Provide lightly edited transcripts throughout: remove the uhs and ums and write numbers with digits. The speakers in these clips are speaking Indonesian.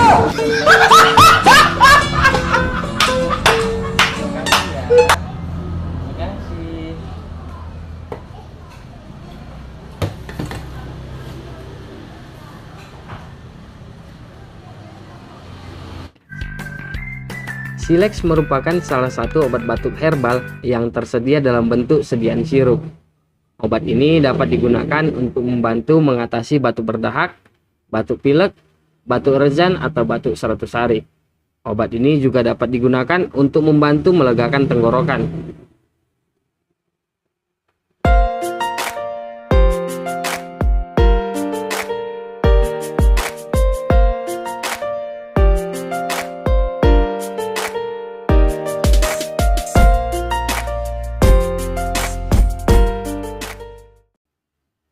Makasih. Silex merupakan salah satu obat batuk herbal yang tersedia dalam bentuk sediaan sirup. Obat ini dapat digunakan untuk membantu mengatasi batuk berdahak, batuk pilek, batuk rezan, atau batuk 100 hari. Obat ini juga dapat digunakan untuk membantu melegakan tenggorokan.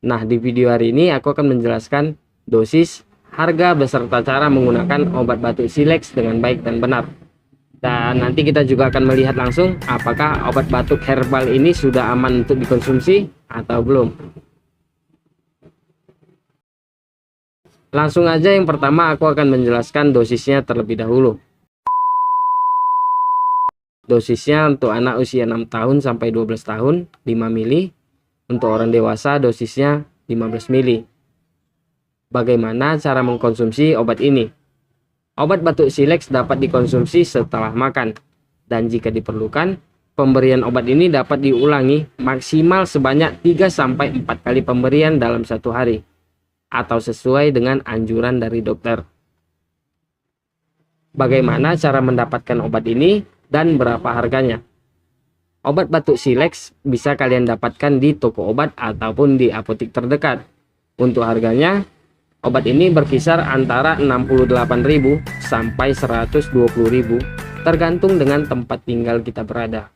Nah, di video hari ini aku akan menjelaskan dosis, harga, beserta cara menggunakan obat batuk Silex dengan baik dan benar. Dan nanti kita juga akan melihat langsung apakah obat batuk herbal ini sudah aman untuk dikonsumsi atau belum. Langsung aja, yang pertama aku akan menjelaskan dosisnya terlebih dahulu. Dosisnya untuk anak usia 6 tahun sampai 12 tahun 5 mili. Untuk orang dewasa dosisnya 15 mili. Bagaimana cara mengkonsumsi obat ini? Obat batuk Silex dapat dikonsumsi setelah makan, dan jika diperlukan, pemberian obat ini dapat diulangi maksimal sebanyak 3-4 kali pemberian dalam satu hari, atau sesuai dengan anjuran dari dokter. Bagaimana cara mendapatkan obat ini dan berapa harganya? Obat batuk Silex bisa kalian dapatkan di toko obat ataupun di apotik terdekat. Untuk harganya, obat ini berkisar antara 68.000 sampai 120.000, tergantung dengan tempat tinggal kita berada.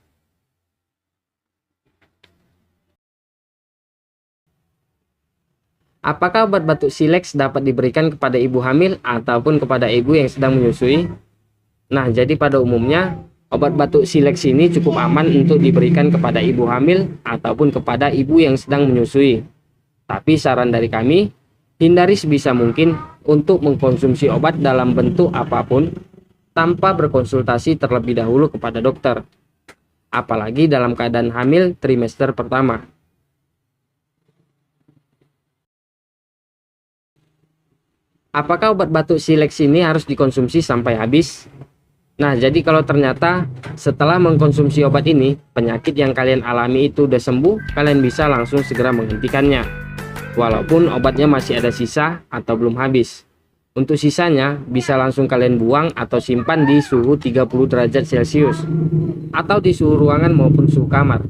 Apakah obat batuk Silex dapat diberikan kepada ibu hamil ataupun kepada ibu yang sedang menyusui? Nah, jadi pada umumnya obat batuk Silex ini cukup aman untuk diberikan kepada ibu hamil ataupun kepada ibu yang sedang menyusui. Tapi saran dari kami, hindari sebisa mungkin untuk mengkonsumsi obat dalam bentuk apapun tanpa berkonsultasi terlebih dahulu kepada dokter. Apalagi dalam keadaan hamil trimester pertama. Apakah obat batuk Silex ini harus dikonsumsi sampai habis? Nah, jadi kalau ternyata setelah mengkonsumsi obat ini, penyakit yang kalian alami itu udah sembuh, kalian bisa langsung segera menghentikannya. Walaupun obatnya masih ada sisa atau belum habis. Untuk sisanya, bisa langsung kalian buang atau simpan di suhu 30 derajat Celcius. Atau di suhu ruangan maupun suhu kamar.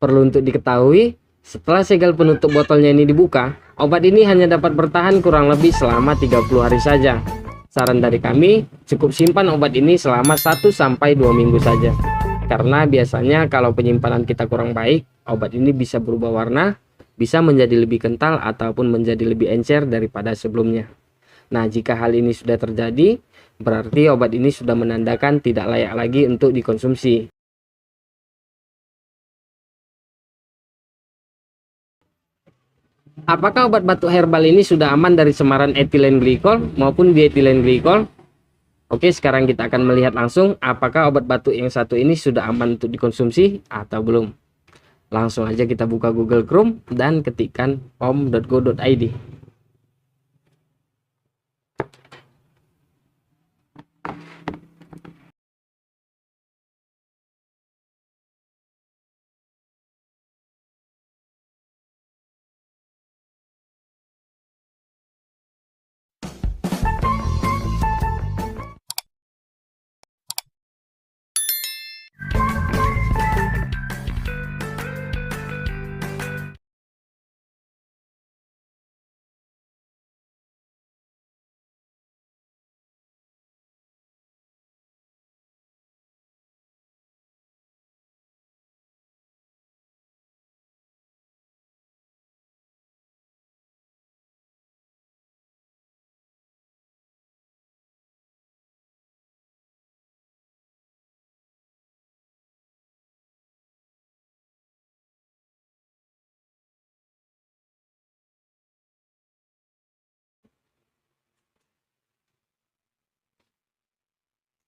Perlu untuk diketahui, setelah segel penutup botolnya ini dibuka, obat ini hanya dapat bertahan kurang lebih selama 30 hari saja. Saran dari kami, cukup simpan obat ini selama 1-2 minggu saja. Karena biasanya kalau penyimpanan kita kurang baik, obat ini bisa berubah warna, bisa menjadi lebih kental ataupun menjadi lebih encer daripada sebelumnya. Nah, jika hal ini sudah terjadi, berarti obat ini sudah menandakan tidak layak lagi untuk dikonsumsi. Apakah obat batuk herbal ini sudah aman dari cemaran etilen glikol maupun dietilen glikol? Oke, sekarang kita akan melihat langsung apakah obat batuk yang satu ini sudah aman untuk dikonsumsi atau belum. Langsung aja kita buka Google Chrome dan ketikkan pom.go.id.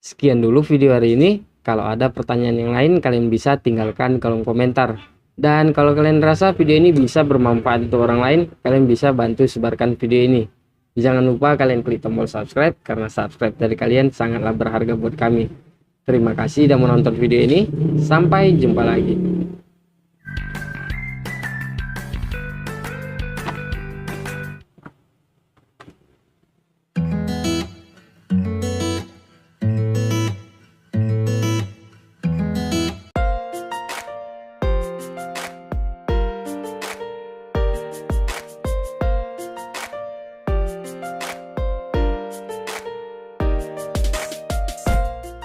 Sekian dulu video hari ini. Kalau ada pertanyaan yang lain, kalian bisa tinggalkan kolom komentar. Dan kalau kalian rasa video ini bisa bermanfaat untuk orang lain, kalian bisa bantu sebarkan video ini. Jangan lupa kalian klik tombol subscribe, karena subscribe dari kalian sangatlah berharga buat kami. Terima kasih sudah menonton video ini. Sampai jumpa lagi.